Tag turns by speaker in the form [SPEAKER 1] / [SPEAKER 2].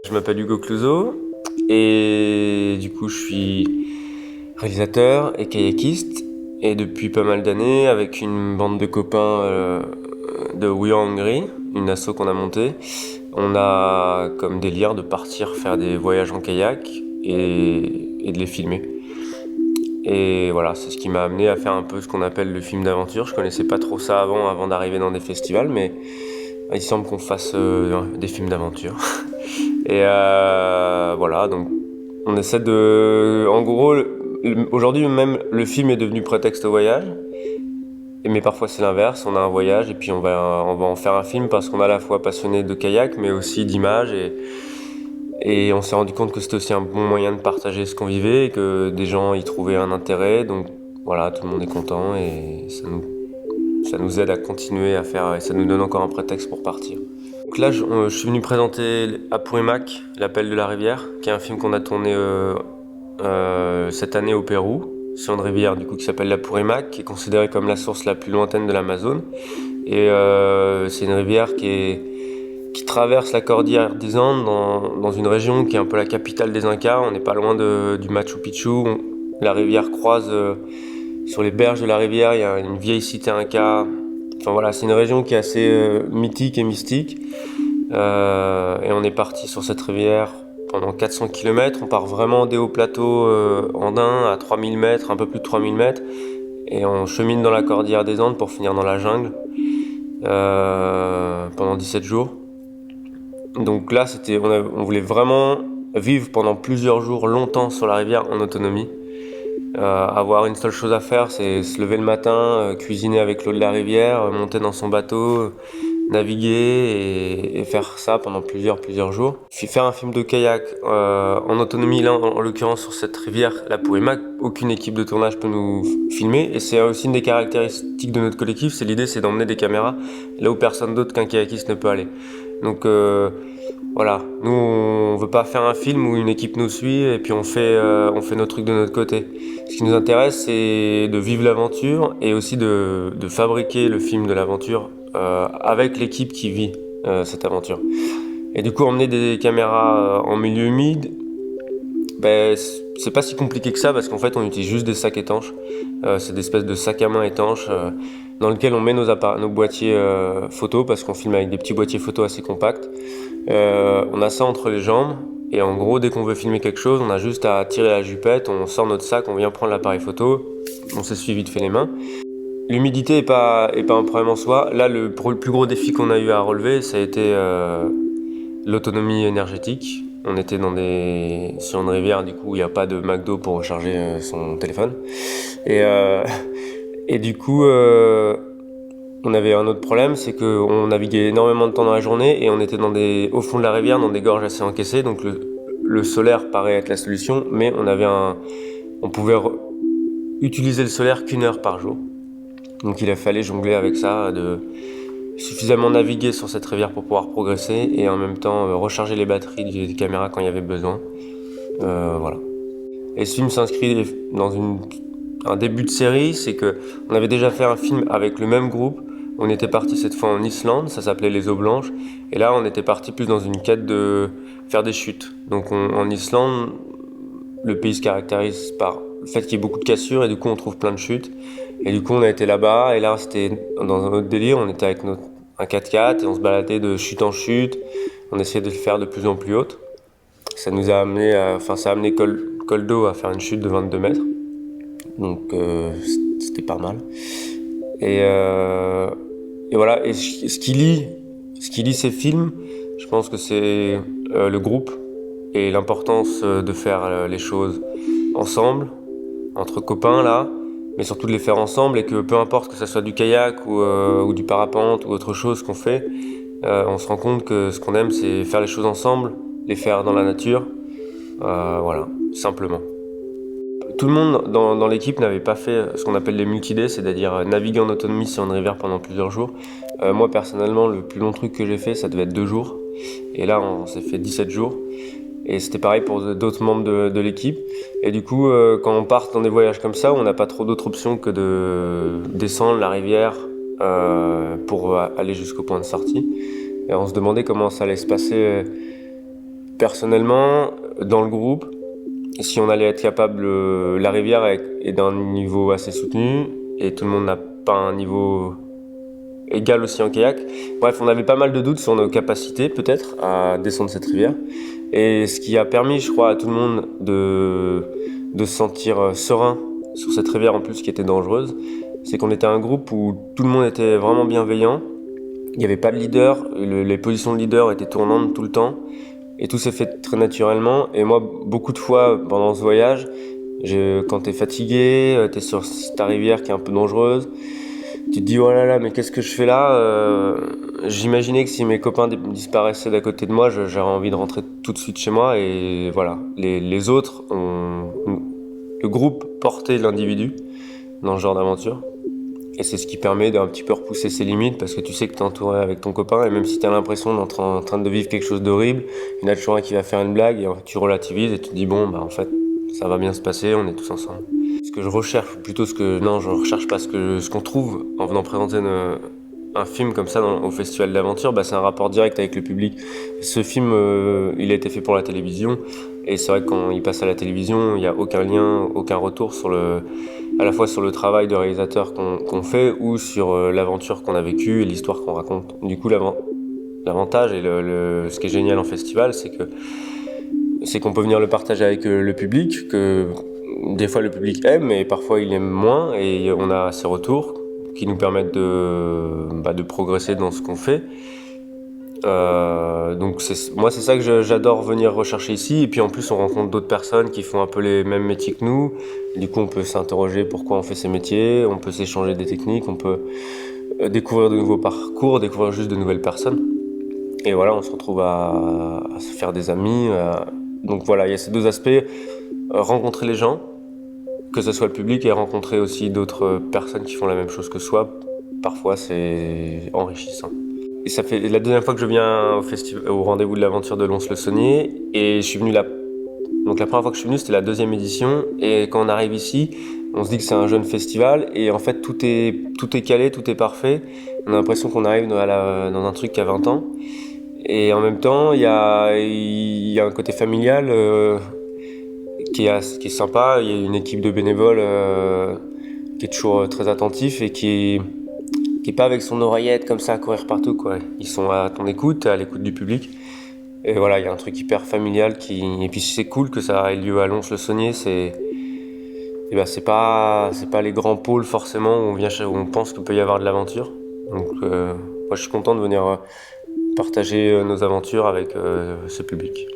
[SPEAKER 1] Je m'appelle Hugo Clouseau et du coup je suis réalisateur et kayakiste et depuis pas mal d'années avec une bande de copains de We Are Hungry, une asso qu'on a montée, on a comme délire de partir faire des voyages en kayak et de les filmer. Et voilà, c'est ce qui m'a amené à faire un peu ce qu'on appelle le film d'aventure. Je connaissais pas trop ça avant d'arriver dans des festivals, mais il semble qu'on fasse des films d'aventure. Et voilà, donc on essaie de... En gros, aujourd'hui même, le film est devenu prétexte au voyage. Mais parfois c'est l'inverse, on a un voyage et puis on va en faire un film parce qu'on est à la fois passionné de kayak mais aussi d'images. Et on s'est rendu compte que c'était aussi un bon moyen de partager ce qu'on vivait et que des gens y trouvaient un intérêt. Donc voilà, tout le monde est content et ça nous aide à continuer à faire... Et ça nous donne encore un prétexte pour partir. Donc là, je suis venu présenter Apurimac, l'appel de la rivière, qui est un film qu'on a tourné cette année au Pérou, sur une rivière du coup qui s'appelle l'Apurimac, qui est considérée comme la source la plus lointaine de l'Amazone. Et c'est une rivière qui traverse la cordillère des Andes dans une région qui est un peu la capitale des Incas. On n'est pas loin du Machu Picchu. La rivière croise sur les berges de la rivière, il y a une vieille cité Inca. Enfin voilà, c'est une région qui est assez mythique et mystique. Et on est parti sur cette rivière pendant 400 km. On part vraiment des hauts plateaux andins à 3000 mètres, un peu plus de 3000 mètres. Et on chemine dans la cordillère des Andes pour finir dans la jungle pendant 17 jours. Donc là, on voulait vraiment vivre pendant plusieurs jours, longtemps sur la rivière en autonomie. Avoir une seule chose à faire, c'est se lever le matin, cuisiner avec l'eau de la rivière, monter dans son bateau, naviguer et faire ça pendant plusieurs jours. Faire un film de kayak en autonomie, là en l'occurrence sur cette rivière, la Purimac, aucune équipe de tournage peut nous filmer. Et c'est aussi une des caractéristiques de notre collectif, c'est d'emmener des caméras là où personne d'autre qu'un kayakiste ne peut aller. Donc voilà, nous on veut pas faire un film où une équipe nous suit et puis on fait nos trucs de notre côté. Ce qui nous intéresse, c'est de vivre l'aventure et aussi de fabriquer le film de l'aventure avec l'équipe qui vit cette aventure. Et du coup, emmener des caméras en milieu humide, ben, c'est pas si compliqué que ça parce qu'en fait, on utilise juste des sacs étanches. C'est des espèces de sacs à main étanches dans lesquels on met nos boîtiers photos parce qu'on filme avec des petits boîtiers photos assez compacts. On a ça entre les jambes. Et en gros, dès qu'on veut filmer quelque chose, on a juste à tirer la jupette, on sort notre sac, on vient prendre l'appareil photo, on s'essuie vite fait les mains. L'humidité est pas un problème en soi. Là, le plus gros défi qu'on a eu à relever, ça a été l'autonomie énergétique. On était sur une rivière, du coup, où il n'y a pas de McDo pour recharger son téléphone. Et du coup, on avait un autre problème, c'est qu'on naviguait énormément de temps dans la journée et on était au fond de la rivière, dans des gorges assez encaissées. Donc le solaire paraît être la solution, mais on pouvait utiliser le solaire qu'une heure par jour. Donc il a fallu jongler avec ça, de suffisamment naviguer sur cette rivière pour pouvoir progresser et en même temps recharger les batteries des caméras quand il y avait besoin. Voilà. Et ce film s'inscrit dans un début de série, c'est que on avait déjà fait un film avec le même groupe. On était parti cette fois en Islande, ça s'appelait Les Eaux Blanches. Et là, on était parti plus dans une quête de faire des chutes. Donc en Islande, le pays se caractérise par le fait qu'il y ait beaucoup de cassures et du coup on trouve plein de chutes. Et du coup on a été là-bas et là c'était dans un autre délire, on était avec un 4x4 et on se baladait de chute en chute. On essayait de le faire de plus en plus haute. Ça a amené Coldo à faire une chute de 22 mètres. Donc c'était pas mal. Et voilà, et ce qui lie ces films, je pense que c'est le groupe et l'importance de faire les choses ensemble, entre copains là, mais surtout de les faire ensemble et que peu importe que ça soit du kayak ou du parapente ou autre chose qu'on fait, on se rend compte que ce qu'on aime c'est faire les choses ensemble, les faire dans la nature, voilà, simplement. Tout le monde dans l'équipe n'avait pas fait ce qu'on appelle les multi-days, c'est-à-dire naviguer en autonomie sur une rivière pendant plusieurs jours. Moi personnellement, le plus long truc que j'ai fait, ça devait être 2 jours. Et là, on s'est fait 17 jours. Et c'était pareil pour d'autres membres de l'équipe. Et du coup, quand on part dans des voyages comme ça, on n'a pas trop d'autres options que de descendre la rivière pour aller jusqu'au point de sortie. Et on se demandait comment ça allait se passer Personnellement, dans le groupe, si on allait être capable, la rivière est d'un niveau assez soutenu et tout le monde n'a pas un niveau égal aussi en kayak. Bref, on avait pas mal de doutes sur nos capacités peut-être à descendre cette rivière. Et ce qui a permis, je crois, à tout le monde de se sentir serein sur cette rivière en plus qui était dangereuse, c'est qu'on était un groupe où tout le monde était vraiment bienveillant. Il n'y avait pas de leader, les positions de leader étaient tournantes tout le temps. Et tout s'est fait très naturellement. Et moi, beaucoup de fois pendant ce voyage, quand t'es fatigué, t'es sur ta rivière qui est un peu dangereuse, tu te dis oh là là, mais qu'est-ce que je fais là J'imaginais que si mes copains disparaissaient d'à côté de moi, j'aurais envie de rentrer tout de suite chez moi. Et voilà, les autres, le groupe portait l'individu dans ce genre d'aventure. Et c'est ce qui permet d'un petit peu repousser ses limites parce que tu sais que t'es entouré avec ton copain et même si t'as l'impression d'être en train de vivre quelque chose d'horrible, il y en a toujours un qui va faire une blague et tu relativises et tu te dis bon bah en fait ça va bien se passer, on est tous ensemble. Ce que je recherche, plutôt non je recherche pas ce qu'on trouve en venant présenter un film comme ça au Festival d'aventure, bah, c'est un rapport direct avec le public. Ce film, il a été fait pour la télévision, et c'est vrai que quand il passe à la télévision, il n'y a aucun lien, aucun retour à la fois sur le travail de réalisateur qu'on fait ou sur l'aventure qu'on a vécue et l'histoire qu'on raconte. Du coup, l'avantage et ce qui est génial en festival, c'est qu'on peut venir le partager avec le public, que des fois le public aime, et parfois il aime moins, et on a ces retours qui nous permettent de progresser dans ce qu'on fait. Donc moi c'est ça que j'adore venir rechercher ici, et puis en plus on rencontre d'autres personnes qui font un peu les mêmes métiers que nous, du coup on peut s'interroger pourquoi on fait ces métiers, on peut s'échanger des techniques, on peut découvrir de nouveaux parcours, découvrir juste de nouvelles personnes, et voilà on se retrouve à se faire des amis, donc voilà il y a ces deux aspects, rencontrer les gens, que ce soit le public, et rencontrer aussi d'autres personnes qui font la même chose que soi, parfois c'est enrichissant. Et ça fait la deuxième fois que je viens au rendez-vous de l'aventure de Lons-le-Saunier, et je suis venu là. Donc la première fois que je suis venu, c'était la deuxième édition, et quand on arrive ici, on se dit que c'est un jeune festival, et en fait tout est calé, tout est parfait. On a l'impression qu'on arrive dans un truc qui a 20 ans. Et en même temps, il y a un côté familial qui est sympa. Il y a une équipe de bénévoles qui est toujours très attentif et qui est pas avec son oreillette comme ça à courir partout, quoi. Ils sont à ton écoute, à l'écoute du public. Et voilà, il y a un truc hyper familial et puis c'est cool que ça ait lieu à Lons-le-Saunier. C'est pas les grands pôles forcément où on pense qu'il peut y avoir de l'aventure. Donc moi je suis content de venir partager nos aventures avec ce public.